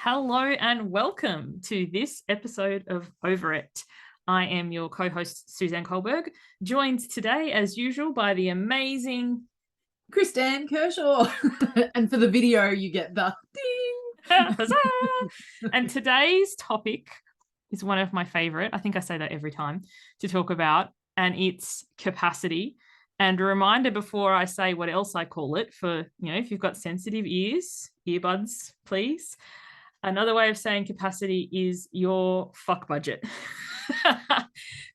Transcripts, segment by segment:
Hello and welcome to this episode of Over It. I am your co-host, Suzanne Kohlberg, joined today, as usual, by the amazing Kristan Kershaw. And for the video, you get the ding. And today's topic is one of my favorite. I think I say that every time to talk about, and it's capacity. And a reminder before I say what else I call it for, if you've got sensitive ears, earbuds, please. Another way of saying capacity is your fuck budget.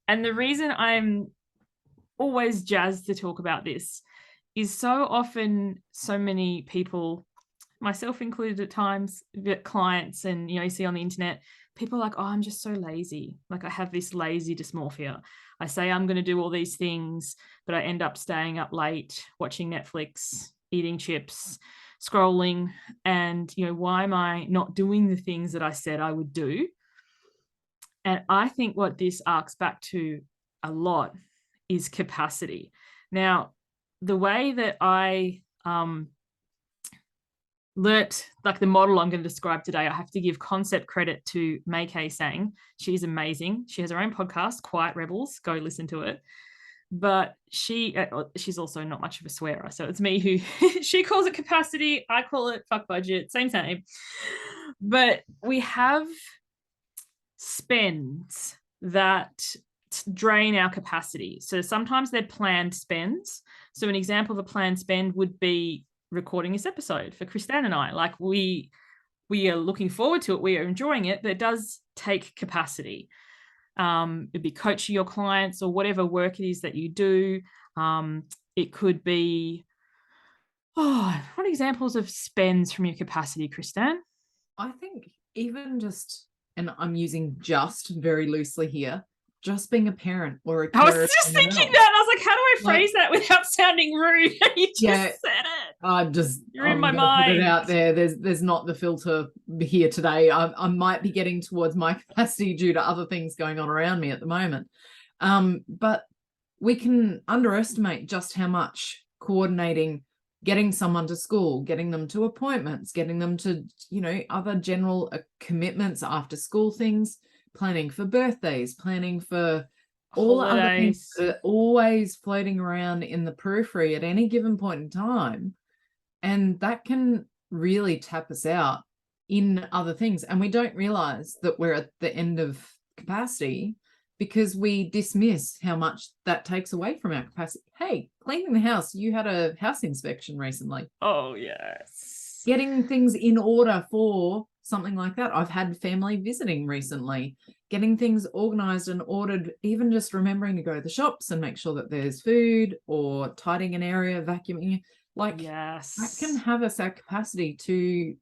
And the reason I'm always jazzed to talk about this is so often so many people, myself included at times, clients and, you see on the internet, people are like, oh, I'm just so lazy. Like I have this lazy dysmorphia. I say I'm going to do all these things, but I end up staying up late, watching Netflix, eating chips, scrolling, and why am I not doing the things that I said I would do? And I think what this arcs back to a lot is capacity. Now, the way that I learnt, like the model I'm going to describe today, I have to give concept credit to May Kay Sang. She's amazing. She has her own podcast, Quiet Rebels. Go listen to it. But she's also not much of a swearer. So it's me who, she calls it capacity. I call it fuck budget. Same. But we have spends that drain our capacity. So sometimes they're planned spends. So an example of a planned spend would be recording this episode for Kristan and I. Like we are looking forward to it. We are enjoying it, but it does take capacity. It'd be coaching your clients or whatever work it is that you do. It could be, what examples of spends from your capacity, Kristan? I think even just, and I'm using just very loosely here, just being a parent or a carer. I was just thinking that. And I was like, how do I phrase that without sounding rude? You just said it. You're in my mind. Put it out there. There's not the filter here today. I might be getting towards my capacity due to other things going on around me at the moment. But we can underestimate just how much coordinating, getting someone to school, getting them to appointments, getting them to, other general commitments, after school things, planning for birthdays, planning for all the other things that are always floating around in the periphery at any given point in time. And that can really tap us out in other things. And we don't realize that we're at the end of capacity because we dismiss how much that takes away from our capacity. Hey, cleaning the house. You had a house inspection recently. Oh, yes. Getting things in order for something like that. I've had family visiting recently, getting things organized and ordered, even just remembering to go to the shops and make sure that there's food, or tidying an area, vacuuming. Like, yes, that can have us our capacity to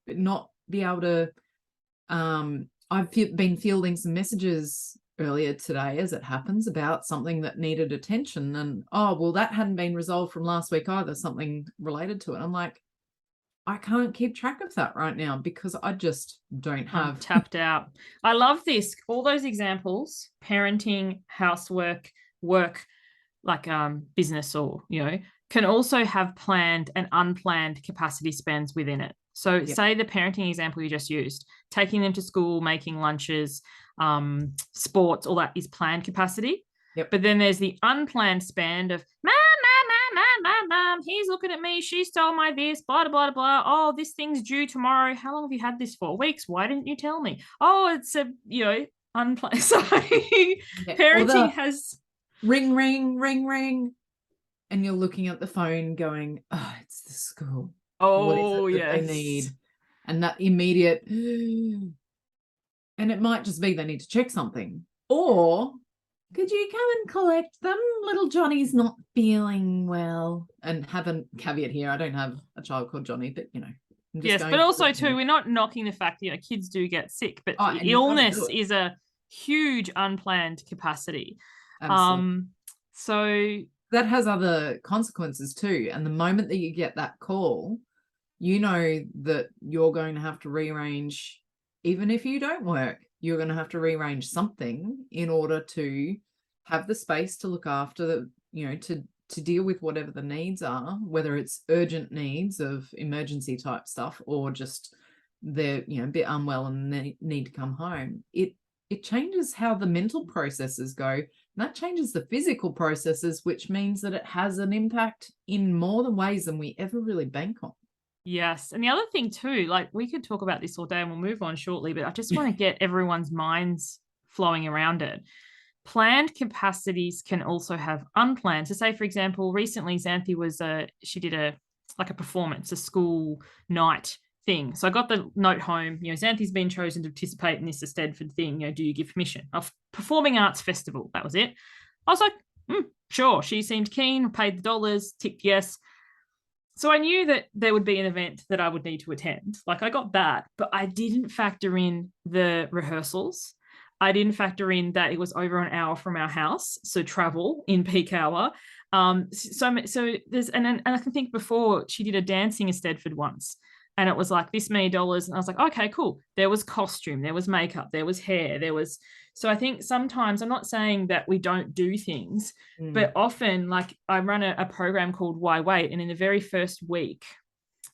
not be able to. I've been fielding some messages earlier today, as it happens, about something that needed attention, and that hadn't been resolved from last week either, something related to it. I'm like, I can't keep track of that right now because I just don't have. I'm tapped out. I love this. All those examples, parenting, housework, work, like business, or, can also have planned and unplanned capacity spends within it. So say the parenting example you just used, taking them to school, making lunches, sports, all that is planned capacity. Yep. But then there's the unplanned spend of mom, he's looking at me, she stole my this, blah, blah, blah. Oh, this thing's due tomorrow. How long have you had this for? Weeks. Why didn't you tell me? Oh, it's a, unplanned. So parenting has ring, ring, ring, ring. And you're looking at the phone going, oh, it's the school. Oh, what is it yes. They need. And that immediate, and it might just be they need to check something. Or could you come and collect them? Little Johnny's not feeling well. And have a caveat here, I don't have a child called Johnny, but yes, but also too, we're not knocking the fact that kids do get sick, but illness is a huge unplanned capacity. Absolutely. So that has other consequences too. And the moment that you get that call, that you're going to have to rearrange. Even if you don't work, you're going to have to rearrange something in order to have the space to look after to deal with whatever the needs are, whether it's urgent needs of emergency type stuff or just they're, you know, a bit unwell and they need to come home, it changes how the mental processes go. And that changes the physical processes, which means that it has an impact in more than ways than we ever really bank on. Yes. And the other thing too, like we could talk about this all day and we'll move on shortly, but I just want to get everyone's minds flowing around it. Planned capacities can also have unplanned. So say, for example, recently Xanthi she did a performance, a school night thing. So I got the note home, you know, Xanthi's been chosen to participate in this Stedford thing. You know, do you give permission? Of Performing Arts Festival. That was it. I was like, sure. She seemed keen, paid the dollars, ticked yes. So I knew that there would be an event that I would need to attend. Like I got that, but I didn't factor in the rehearsals. I didn't factor in that it was over an hour from our house, so travel in peak hour. So there's and I can think before she did a dancing in Stedford once, and it was like this many dollars, and I was like, okay, cool. There was costume, there was makeup, there was hair, there was. So I think sometimes I'm not saying that we don't do things, but often, like I run a program called Why Wait, and in the very first week,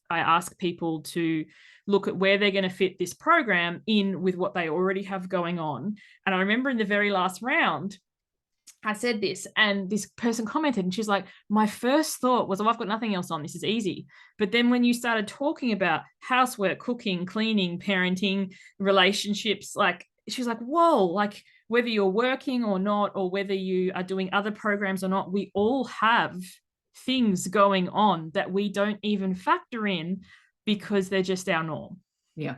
I ask people to look at where they're going to fit this program in with what they already have going on. And I remember in the very last round, I said this and this person commented and she's like, my first thought was, oh, I've got nothing else on. This is easy. But then when you started talking about housework, cooking, cleaning, parenting, relationships, like she's like, whoa, like whether you're working or not, or whether you are doing other programs or not, we all have things going on that we don't even factor in because they're just our norm. Yeah,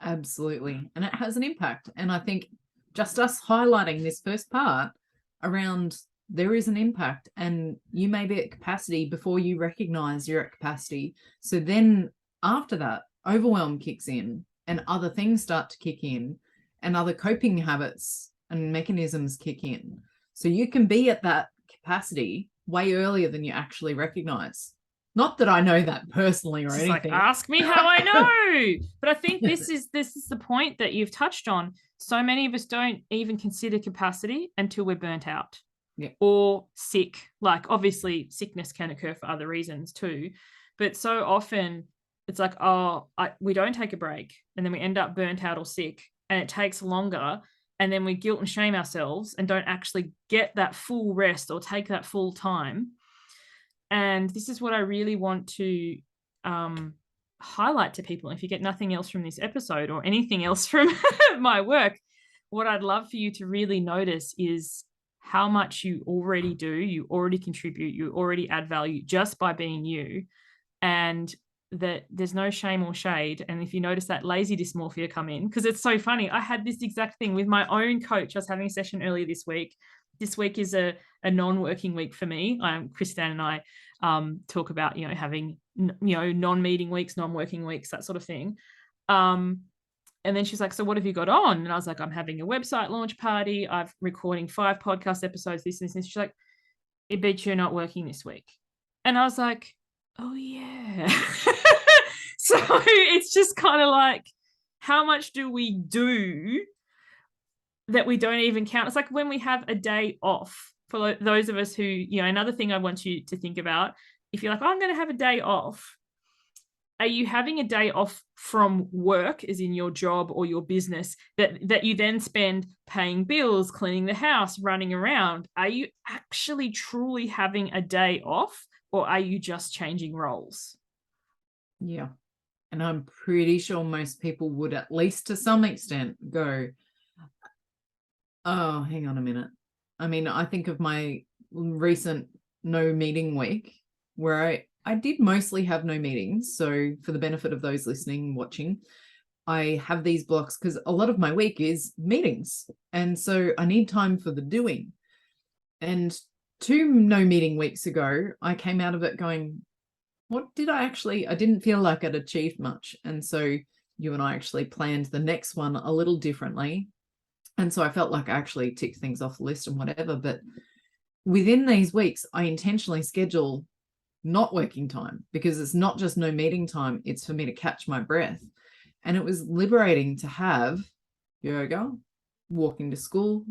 absolutely. And it has an impact. And I think just us highlighting this first part around there is an impact, and you may be at capacity before you recognize you're at capacity. So then after that, overwhelm kicks in and other things start to kick in and other coping habits and mechanisms kick in. So you can be at that capacity way earlier than you actually recognize. Not that I know that personally or anything. Like, ask me how I know. But I think this is the point that you've touched on. So many of us don't even consider capacity until we're burnt out or sick. Like obviously sickness can occur for other reasons too. But so often it's like, we don't take a break and then we end up burnt out or sick and it takes longer. And then we guilt and shame ourselves and don't actually get that full rest or take that full time. And this is what I really want to highlight to people. If you get nothing else from this episode or anything else from my work, what I'd love for you to really notice is how much you already do, you already contribute, you already add value just by being you, and that there's no shame or shade. And if you notice that lazy dysmorphia come in, because it's so funny, I had this exact thing with my own coach. I was having a session earlier this week. This week is a non-working week for me. Kristan and I talk about, you know, having, you know, non-meeting weeks, non-working weeks, that sort of thing. And then she's like, so what have you got on? And I was like, I'm having a website launch party. I'm recording 5 podcast episodes, this and this. And she's like, I bet you're not working this week. And I was like, oh yeah. So it's just kind of like, how much do we do that we don't even count? It's like when we have a day off, for those of us who, you know, another thing I want you to think about, if you're like, oh, I'm going to have a day off, are you having a day off from work, as in your job or your business, that you then spend paying bills, cleaning the house, running around? Are you actually truly having a day off, or are you just changing roles? Yeah. And I'm pretty sure most people would, at least to some extent, go, oh, hang on a minute. I mean, I think of my recent no meeting week where I did mostly have no meetings. So for the benefit of those listening, watching, I have these blocks because a lot of my week is meetings. And so I need time for the doing. And 2 no meeting weeks ago, I came out of it going, what did I didn't feel like I'd achieved much. And so you and I actually planned the next one a little differently. And so I felt like I actually ticked things off the list and whatever. But within these weeks, I intentionally schedule not working time, because it's not just no meeting time. It's for me to catch my breath. And it was liberating to have yoga, walking to school,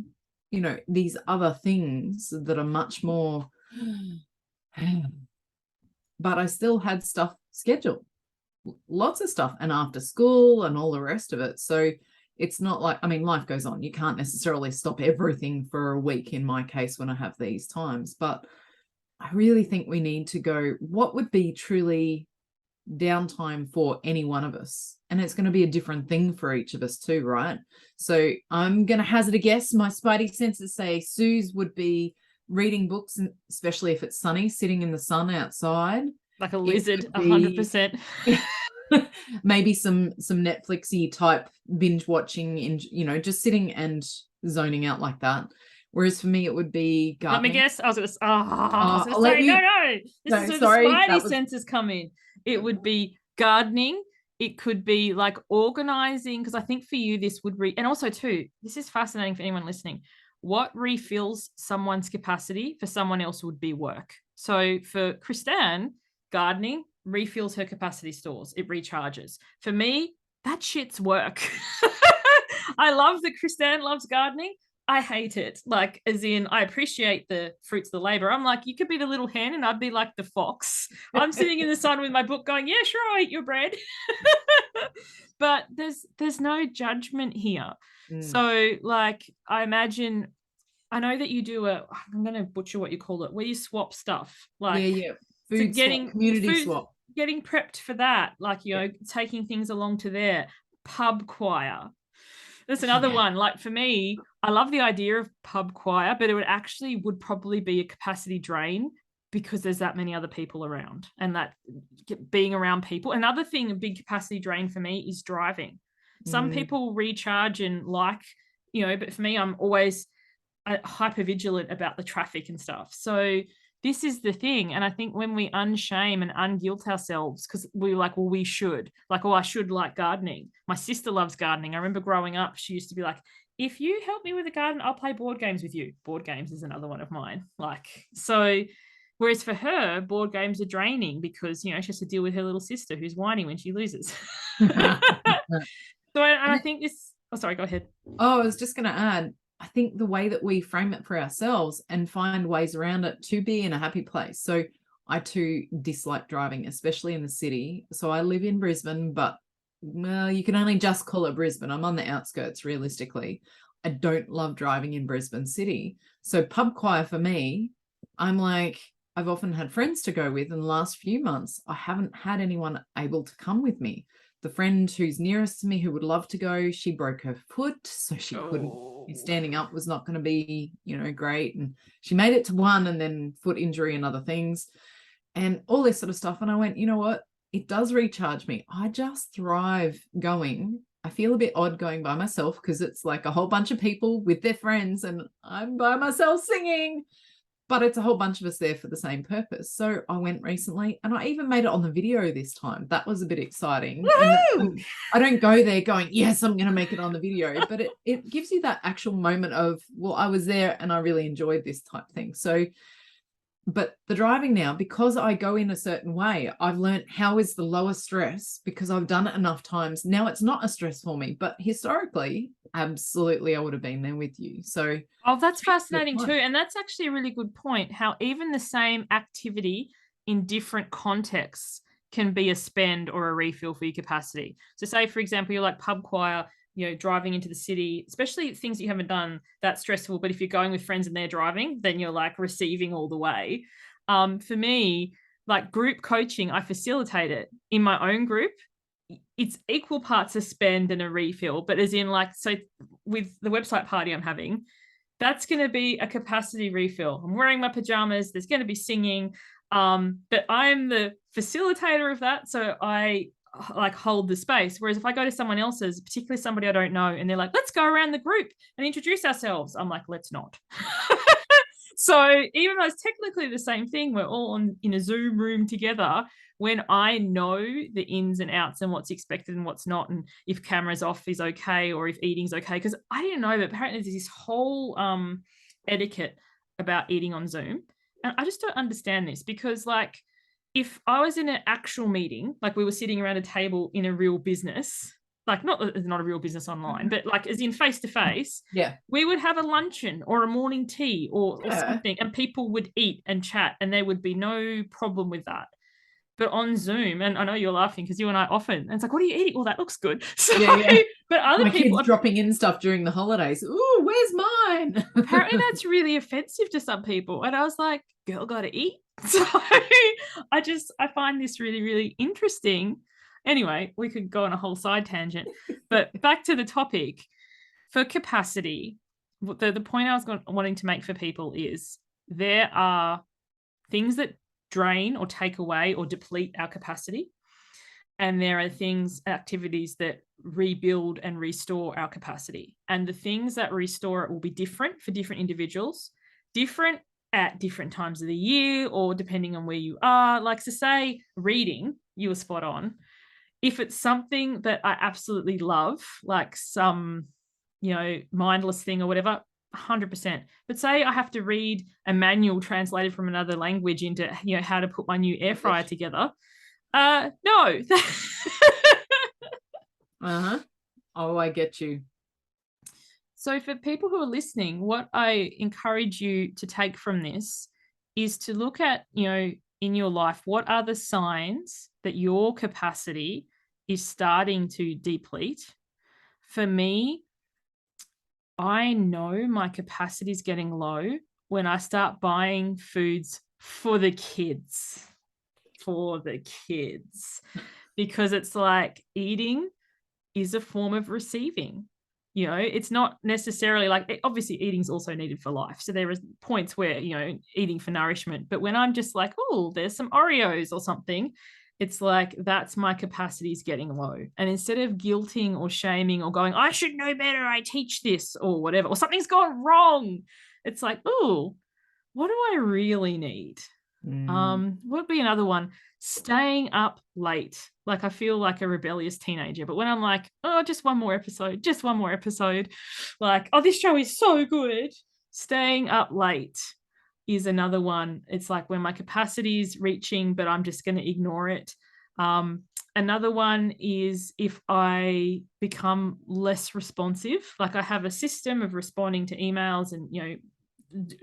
you know, these other things that are much more, but I still had stuff scheduled. lots of stuff, and after school and all the rest of it. So it's not like, I mean, life goes on. You can't necessarily stop everything for a week in my case when I have these times, but I really think we need to go, what would be truly downtime for any one of us? And it's going to be a different thing for each of us too, right? So I'm going to hazard a guess. My spidey senses say Suze would be reading books, and especially if it's sunny, sitting in the sun outside. Like a lizard, 100%. Maybe some Netflixy type binge watching, in, you know, just sitting and zoning out like that. Whereas for me, it would be gardening. Let me guess. I was going to say, no. This is where the spidey senses come in. It would be gardening. It could be like organizing, because I think for you, this would and also too, this is fascinating for anyone listening. What refills someone's capacity for someone else would be work. So for Kristan, gardening refills her capacity stores. It recharges. For me, that shit's work. I love that Kristan loves gardening. I hate it. Like, as in, I appreciate the fruits of the labor. I'm like, you could be the little hen and I'd be like the fox. I'm sitting in the sun with my book going, yeah, sure, I'll eat your bread. But there's no judgment here. So like, I imagine, I know that you do I'm going to butcher what you call it, where you swap stuff. Like, food swap, community swap. Getting prepped for that. Like, you know, taking things along to there. Pub choir. That's another one. Like, for me, I love the idea of pub choir, but it would probably be a capacity drain because there's that many other people around, and that being around people. Another thing, a big capacity drain for me is driving. Some people recharge and like, you know, but for me, I'm always hyper vigilant about the traffic and stuff. So this is the thing. And I think when we unshame and unguilt ourselves, because we're like, well, we should, like, oh, I should like gardening. My sister loves gardening. I remember growing up, she used to be like, if you help me with a garden, I'll play board games with you. Board games is another one of mine. Like, so, whereas for her, board games are draining because, you know, she has to deal with her little sister who's whining when she loses. So I think this, sorry, go ahead. Oh, I was just going to add, I think the way that we frame it for ourselves and find ways around it to be in a happy place. So I too dislike driving, especially in the city. So I live in Brisbane, but well, you can only just call it Brisbane. I'm on the outskirts, realistically. I don't love driving in Brisbane city. So pub choir for me, I'm like, I've often had friends to go with. In the last few months, I haven't had anyone able to come with me. The friend who's nearest to me who would love to go, she broke her foot, so she couldn't. Standing up was not going to be, you know, great. And she made it to one, and then foot injury and other things and all this sort of stuff. And I went, you know what? It does recharge me. I just thrive going. I feel a bit odd going by myself because it's like a whole bunch of people with their friends and I'm by myself singing. But it's a whole bunch of us there for the same purpose. So I went recently, and I even made it on the video this time. That was a bit exciting. And I don't go there going, yes, I'm going to make it on the video, but it gives you that actual moment of, well, I was there and I really enjoyed this type thing. So, but the driving now, because I go in a certain way, I've learned how is the lower stress because I've done it enough times. Now it's not a stress for me, but historically, absolutely, I would have been there with you. So, oh, that's fascinating too. And that's actually a really good point, how even the same activity in different contexts can be a spend or a refill for your capacity. So say, for example, you're like pub choir, you know, driving into the city, especially things that you haven't done that's stressful. But if you're going with friends and they're driving, then you're like receiving all the way. For me, like group coaching, I facilitate it in my own group. It's equal parts a spend and a refill, but as in like, so with the website party I'm having, that's going to be a capacity refill. I'm wearing my pajamas. There's going to be singing. But I'm the facilitator of that. So I like hold the space. Whereas if I go to someone else's, particularly somebody I don't know, and they're like, let's go around the group and introduce ourselves. I'm like, let's not. So even though it's technically the same thing, we're all in a Zoom room together. When I know the ins and outs and what's expected and what's not, and if camera's off is okay or if eating's okay, because I didn't know that apparently there's this whole etiquette about eating on Zoom. And I just don't understand this because, like, if I was in an actual meeting, like we were sitting around a table in a real business, like not a real business online, but like as in face to face, we would have a luncheon or a morning tea or something, and people would eat and chat, and there would be no problem with that. but on Zoom, and I know you're laughing because you and I often, and it's like, what are you eating? Oh, that looks good. So, Yeah. but other My people kids dropping in stuff during the holidays. Ooh, where's mine? apparently that's really offensive to some people. And I was like, girl, gotta eat. So I find this really, really interesting. Anyway, we could go on a whole side tangent, but back to the topic. For capacity, the point I was wanting to make for people is there are things that drain or take away or deplete our capacity. And there are activities that rebuild and restore our capacity. And the things that restore it will be different for different individuals, different at different times of the year, or depending on where you are. Like, to say reading, you were spot on. If it's something that I absolutely love, like some, mindless thing or whatever, 100%. But say I have to read a manual translated from another language into, how to put my new air fryer together. No. Oh, I get you. So for people who are listening, what I encourage you to take from this is to look at, in your life, what are the signs that your capacity is starting to deplete? For me, I know my capacity is getting low when I start buying foods for the kids. Because it's like eating is a form of receiving. It's not necessarily like, obviously eating is also needed for life. So there are points where, eating for nourishment. But when I'm just like, oh, there's some Oreos or something, it's like, that's my capacity is getting low. And instead of guilting or shaming or going, I should know better, I teach this or whatever, or something's gone wrong, it's like, oh, what do I really need? What would be another one? Staying up late. Like, I feel like a rebellious teenager, but when I'm like, oh, just one more episode, like, oh, this show is so good. Staying up late is another one. It's like when my capacity is reaching, but I'm just going to ignore it. Another one is if I become less responsive. Like, I have a system of responding to emails and,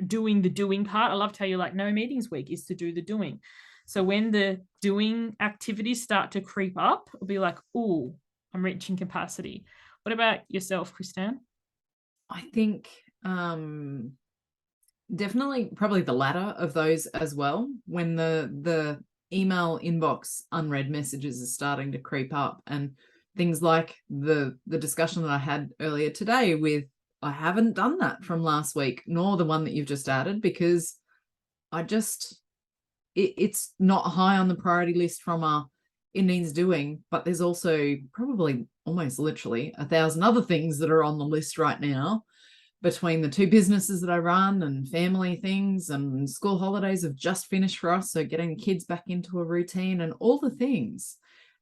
doing the doing part. I love to tell you, like, no meetings week is to do the doing. So when the doing activities start to creep up, I'll be like, oh, I'm reaching capacity. What about yourself, Kristan? I think definitely probably the latter of those as well. When the email inbox unread messages are starting to creep up, and things like the discussion that I had earlier today with, I haven't done that from last week, nor the one that you've just added, because it's not high on the priority list from it needs doing, but there's also probably almost literally 1,000 other things that are on the list right now, between the 2 businesses that I run and family things, and school holidays have just finished for us. So getting the kids back into a routine and all the things.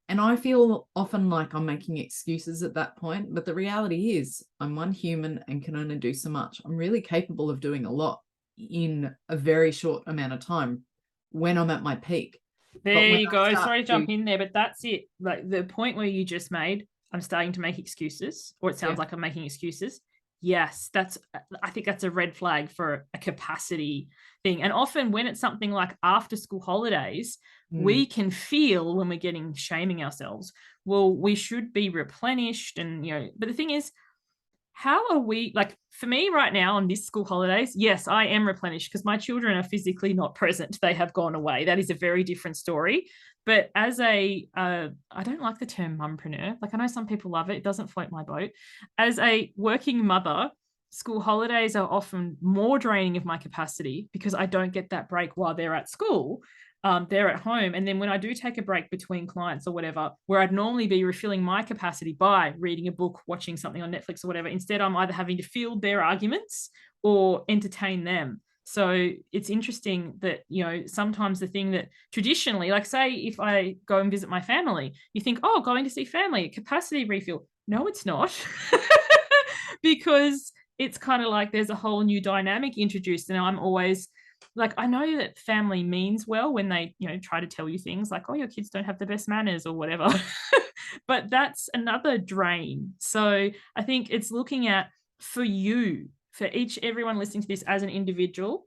And I feel often like I'm making excuses at that point. But the reality is I'm one human and can only do so much. I'm really capable of doing a lot in a very short amount of time when I'm at my peak. There you go. Sorry to jump in there, but that's it. Like, the point where you just made, I'm starting to make excuses, or it sounds like I'm making excuses. Yes, I think that's a red flag for a capacity thing. And often when it's something like after school holidays, we can feel when we're shaming ourselves, well, we should be replenished. And, but the thing is, how are we, like, for me right now on this school holidays, yes, I am replenished because my children are physically not present. They have gone away. That is a very different story. But as I don't like the term mumpreneur. Like, I know some people love it. It doesn't float my boat. As a working mother, school holidays are often more draining of my capacity because I don't get that break while they're at school. They're at home. And then when I do take a break between clients or whatever, where I'd normally be refilling my capacity by reading a book, watching something on Netflix or whatever, instead I'm either having to field their arguments or entertain them. So it's interesting that, sometimes the thing that traditionally, like, say if I go and visit my family, you think, oh, going to see family, capacity refill. No, it's not. Because it's kind of like there's a whole new dynamic introduced. And I'm always like, I know that family means well when they, try to tell you things like, oh, your kids don't have the best manners or whatever. But that's another drain. So I think it's looking at, for everyone listening to this as an individual,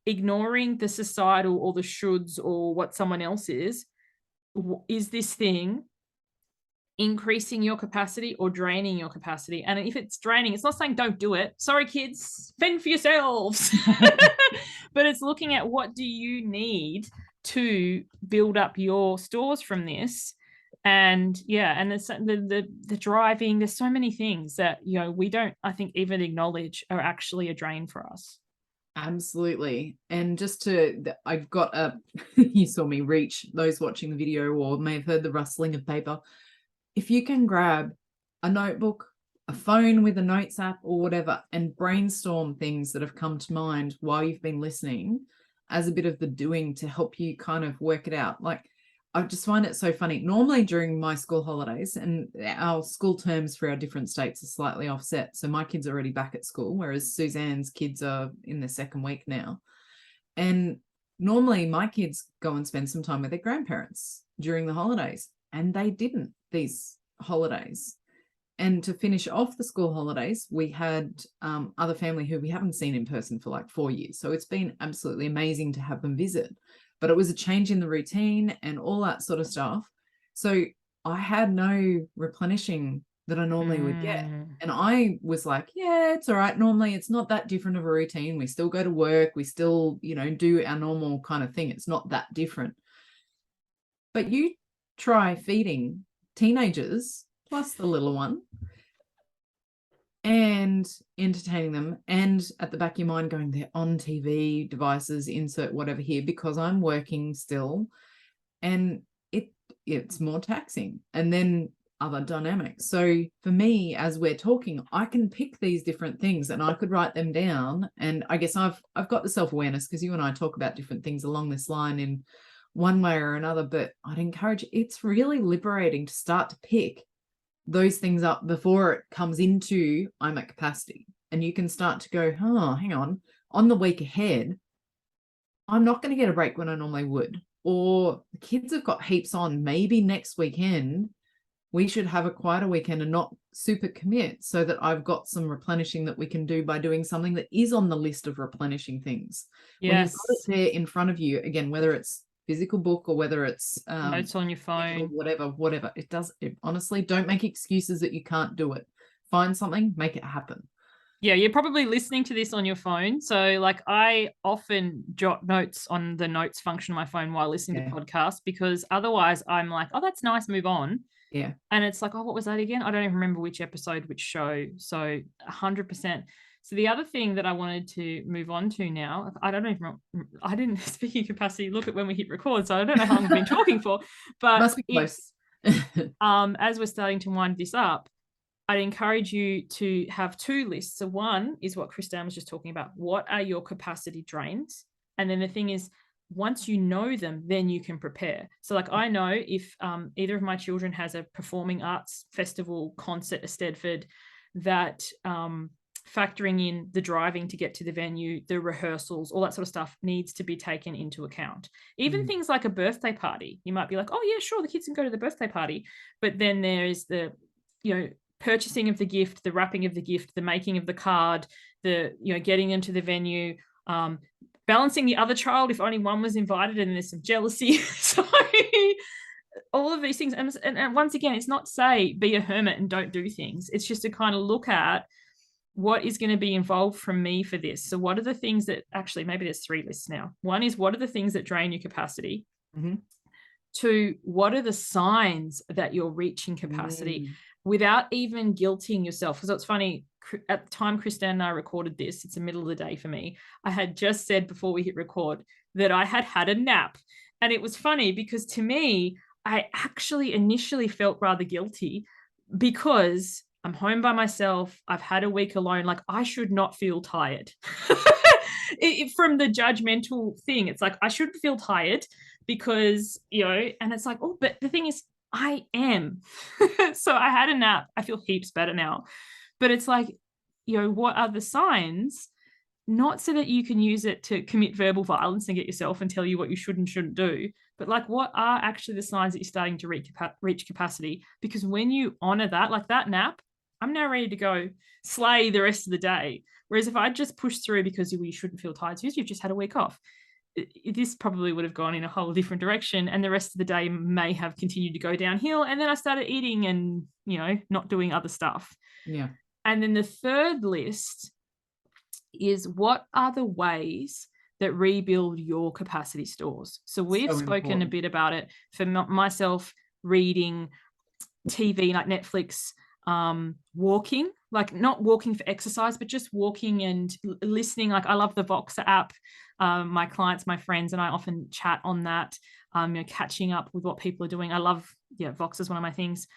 ignoring the societal or the shoulds or what someone else is, is this thing increasing your capacity or draining your capacity? And if it's draining, it's not saying don't do it. Sorry, kids, fend for yourselves. But it's looking at what do you need to build up your stores from this. And and the driving, there's so many things that, we don't, I think, even acknowledge are actually a drain for us. Absolutely. And I've got you saw me reach, those watching the video or may have heard the rustling of paper. If you can grab a notebook, a phone with a notes app or whatever, and brainstorm things that have come to mind while you've been listening as a bit of the doing to help you kind of work it out. Like, I just find it so funny. Normally during my school holidays, and our school terms for our different states are slightly offset. So my kids are already back at school, whereas Suzanne's kids are in their second week now. And normally my kids go and spend some time with their grandparents during the holidays, and they didn't these holidays. And to finish off the school holidays, we had other family who we haven't seen in person for like 4 years. So it's been absolutely amazing to have them visit. But it was a change in the routine and all that sort of stuff. So I had no replenishing that I normally would get. And I was like, yeah, it's all right. Normally it's not that different of a routine. We still go to work. We still, do our normal kind of thing. It's not that different. But you try feeding teenagers plus the little one and entertaining them, and at the back of your mind going, they're on TV, devices, insert whatever here, because I'm working still, and it's more taxing. And then other dynamics. So for me, as we're talking, I can pick these different things and I could write them down. And I guess I've got the self-awareness, because you and I talk about different things along this line in one way or another, but I'd encourage, it's really liberating to start to pick those things up before it comes into I'm at capacity. And you can start to go, hang on the week ahead, I'm not going to get a break when I normally would. Or the kids have got heaps on, maybe next weekend we should have a quieter weekend and not super commit, so that I've got some replenishing that we can do by doing something that is on the list of replenishing things. Yes. When you've got it there in front of you, again, whether it's physical book or whether it's notes on your phone, whatever it honestly, don't make excuses that you can't do it. Find something, make it happen. Yeah, you're probably listening to this on your phone. So like, I often jot notes on the notes function of my phone while listening to podcasts, because otherwise I'm like, oh, that's nice, move on. Yeah. And it's like, oh, what was that again? I don't even remember which episode, which show. So 100%. So the other thing that I wanted to move on to now, I didn't, speaking of capacity, look at when we hit record. So I don't know how long we've been talking for, but must be close. As we're starting to wind this up, I'd encourage you to have two lists. So one is what Kristan was just talking about. What are your capacity drains? And then the thing is, once you know them, then you can prepare. So like, I know if either of my children has a performing arts festival concert at Stedford, that factoring in the driving to get to the venue, the rehearsals, all that sort of stuff needs to be taken into account. Even things like a birthday party, you might be like, oh yeah, sure, the kids can go to the birthday party. But then there is the, purchasing of the gift, the wrapping of the gift, the making of the card, the, getting them to the venue, balancing the other child if only one was invited, and there's some jealousy. So all of these things. And once again, it's not to say be a hermit and don't do things. It's just to kind of look at what is going to be involved from me for this. So what are the things that actually, maybe there's three lists now. One is, what are the things that drain your capacity? Two, what are the signs that you're reaching capacity without even guilting yourself? Because it's funny, at the time Kristan and I recorded this, it's the middle of the day for me. I had just said before we hit record that I had a nap. And it was funny because to me, I actually initially felt rather guilty, because I'm home by myself. I've had a week alone. Like, I should not feel tired. From the judgmental thing, it's like, I shouldn't feel tired because, and it's like, oh, but the thing is, I am. So I had a nap. I feel heaps better now. But it's like, what are the signs? Not so that you can use it to commit verbal violence and get yourself and tell you what you should and shouldn't do, but like, what are actually the signs that you're starting to reach capacity? Because when you honor that, like that nap, I'm now ready to go slay the rest of the day. Whereas if I just push through because you shouldn't feel tired, so you've just had a week off. this probably would have gone in a whole different direction, and the rest of the day may have continued to go downhill. And then I started eating and, not doing other stuff. Yeah. And then the third list is, what are the ways that rebuild your capacity stores? So we've spoken a bit about it. For myself, reading, TV, like Netflix, walking, like not walking for exercise, but just walking and listening. Like I love the Voxer app. My clients, my friends, and I often chat on that, catching up with what people are doing. I love, Voxer is one of my things.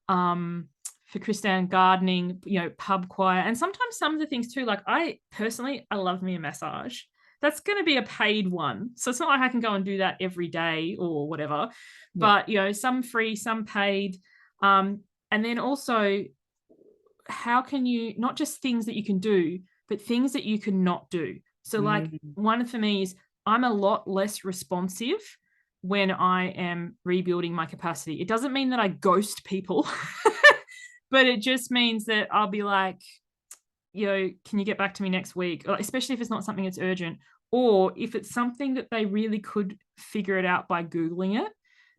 For Kristan, gardening, pub choir, and sometimes some of the things too. Like I love me a massage. That's going to be a paid one. So it's not like I can go and do that every day or whatever, but some free, some paid. And then also, how can you, not just things that you can do, but things that you can not do. So like one for me is, I'm a lot less responsive when I am rebuilding my capacity. It doesn't mean that I ghost people, but it just means that I'll be like, can you get back to me next week? Especially if it's not something that's urgent, or if it's something that they really could figure it out by Googling it,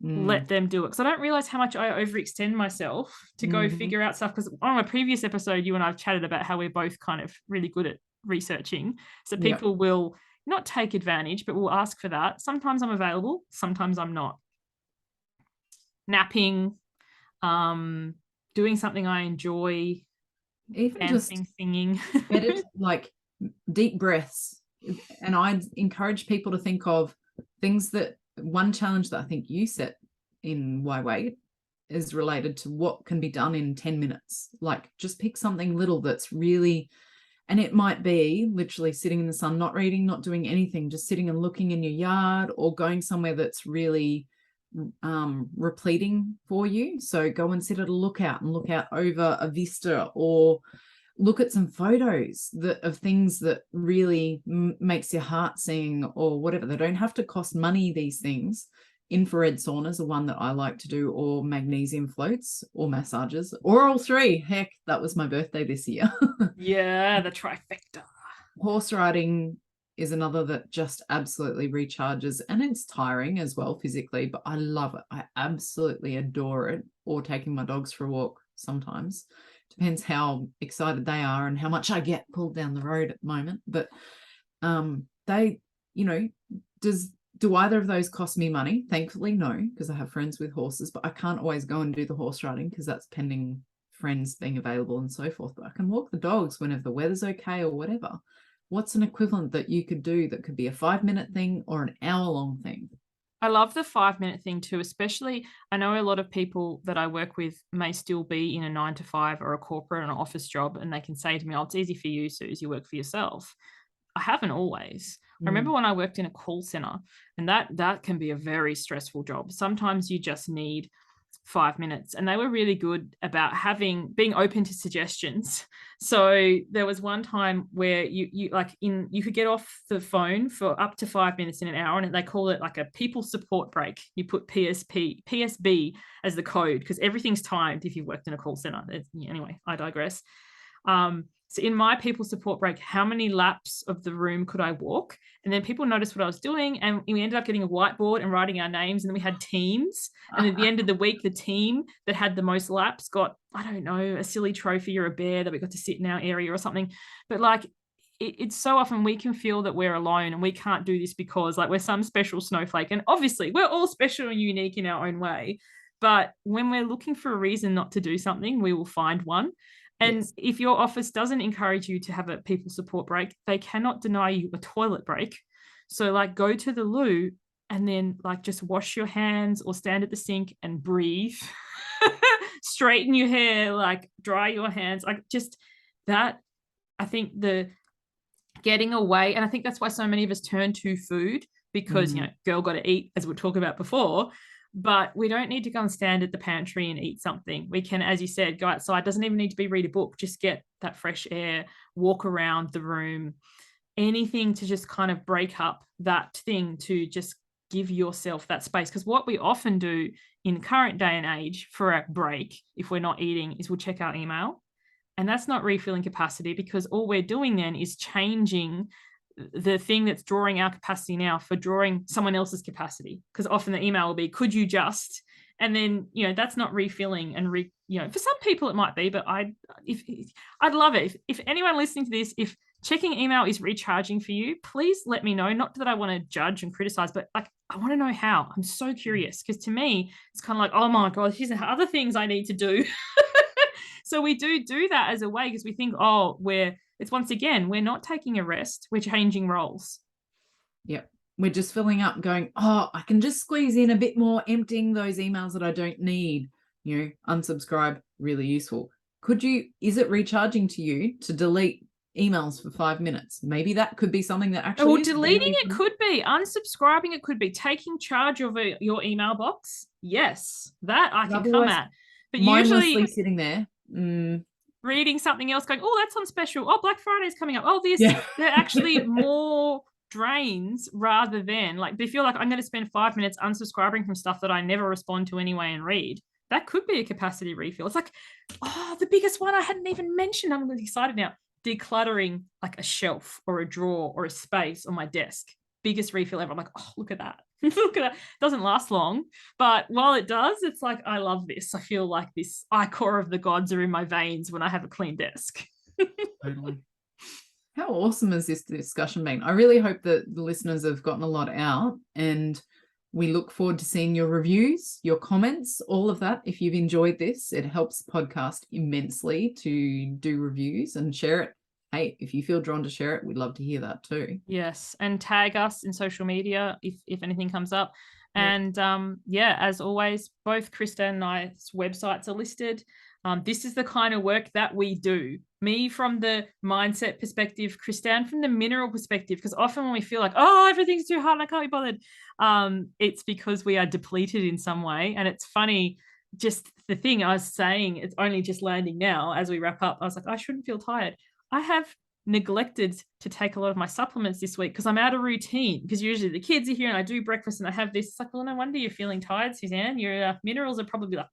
let them do it. Because I don't realize how much I overextend myself to go figure out stuff. Because on a previous episode, you and I've chatted about how we're both kind of really good at researching. So people will not take advantage, but will ask for that. Sometimes I'm available, sometimes I'm not. Napping, doing something I enjoy, even dancing, just singing, like deep breaths. And I encourage people to think of things that, one challenge that I think you set in Why Wait is related to what can be done in 10 minutes. Like just pick something little that's really, and it might be literally sitting in the sun, not reading, not doing anything, just sitting and looking in your yard, or going somewhere that's really repleting for you. So go and sit at a lookout and look out over a vista, or look at some photos of things that really makes your heart sing, or whatever. They don't have to cost money, these things. Infrared saunas are one that I like to do, or magnesium floats, or massages, or all three. Heck, that was my birthday this year. Yeah, the trifecta. Horse riding is another that just absolutely recharges, and it's tiring as well physically, but I love it. I absolutely adore it. Or taking my dogs for a walk sometimes. Depends how excited they are and how much I get pulled down the road at the moment. But they, do either of those cost me money? Thankfully, no, because I have friends with horses, but I can't always go and do the horse riding because that's pending friends being available and so forth. But I can walk the dogs whenever the weather's okay or whatever. What's an equivalent that you could do that could be a 5-minute thing or an hour-long thing? I love the 5-minute thing too, especially I know a lot of people that I work with may still be in a 9 to 5 or a corporate or an office job, and they can say to me, it's easy for you, Suze, you work for yourself. I haven't always. I remember when I worked in a call center, and that can be a very stressful job. Sometimes you just need 5 minutes, and they were really good about being open to suggestions. So there was one time where you could get off the phone for up to 5 minutes in an hour, and they call it like a people support break. You put PSB as the code, because everything's timed if you've worked in a call center. Anyway, I digress. So in my people support break, how many laps of the room could I walk? And then people noticed what I was doing, and we ended up getting a whiteboard and writing our names, and then we had teams. And at the end of the week, the team that had the most laps got, I don't know, a silly trophy or a bear that we got to sit in our area or something. But like, it's so often we can feel that we're alone and we can't do this because like we're some special snowflake. And obviously we're all special and unique in our own way. But when we're looking for a reason not to do something, we will find one. And yes, if your office doesn't encourage you to have a people support break, they cannot deny you a toilet break. So like go to the loo and then like just wash your hands or stand at the sink and breathe, straighten your hair, like dry your hands, like just that. I think the getting away, and I think that's why so many of us turn to food, because, girl got to eat, as we'll talk about before. But we don't need to go and stand at the pantry and eat something. We can, as you said, go outside. Doesn't even need to be read a book. Just get that fresh air, walk around the room, anything to just kind of break up that thing, to just give yourself that space. Because what we often do in current day and age for a break, if we're not eating, is we'll check our email. And that's not refilling capacity, because all we're doing then is changing the thing that's drawing our capacity now for drawing someone else's capacity. Because often the email will be, could you just, and then, that's not refilling and for some people it might be, but I'd love it. If anyone listening to this, if checking email is recharging for you, please let me know. Not that I want to judge and criticize, but like, I want to know how. I'm so curious, because to me, it's kind of like, oh my God, here's other things I need to do. So we do that as a way, because we think, it's once again, we're not taking a rest, we're changing roles. Yep. We're just filling up, going, I can just squeeze in a bit more, emptying those emails that I don't need. Unsubscribe, really useful. Is it recharging to you to delete emails for 5 minutes? Maybe that could be something that actually Well, deleting it could be, unsubscribing it could be, taking charge of your email box. Yes, that I can come at. But usually sitting there, reading something else, going, that's on special. Black Friday is coming up. They're actually more drains rather than like, if you're like, I'm going to spend 5 minutes unsubscribing from stuff that I never respond to anyway and read, that could be a capacity refill. It's like, the biggest one I hadn't even mentioned. I'm really excited now. Decluttering like a shelf or a drawer or a space on my desk. Biggest refill ever. I'm like, look at that. Look at that. Doesn't last long, but while it does, it's like, I love this. I feel like this ichor of the gods are in my veins when I have a clean desk. Totally. How awesome has this discussion been? I really hope that the listeners have gotten a lot out, and we look forward to seeing your reviews, your comments, all of that. If you've enjoyed this, it helps the podcast immensely to do reviews and share it. Hey, if you feel drawn to share it, we'd love to hear that too. Yes, and tag us in social media if anything comes up. And as always, both Kristan and I's websites are listed. This is the kind of work that we do. Me from the mindset perspective, Kristan from the mineral perspective, because often when we feel like, everything's too hard and I can't be bothered, it's because we are depleted in some way. And it's funny, just the thing I was saying, it's only just landing now as we wrap up. I was like, I shouldn't feel tired. I have neglected to take a lot of my supplements this week because I'm out of routine, because usually the kids are here and I do breakfast and I have this. It's like, well, no wonder you're feeling tired, Suzanne. Your minerals are probably like,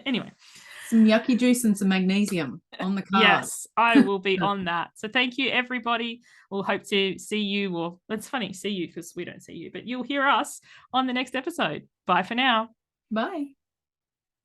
anyway. Some yucky juice and some magnesium on the card. Yes, I will be on that. So thank you, everybody. We'll hope to see you. Well, it's funny, see you because we don't see you, but you'll hear us on the next episode. Bye for now. Bye.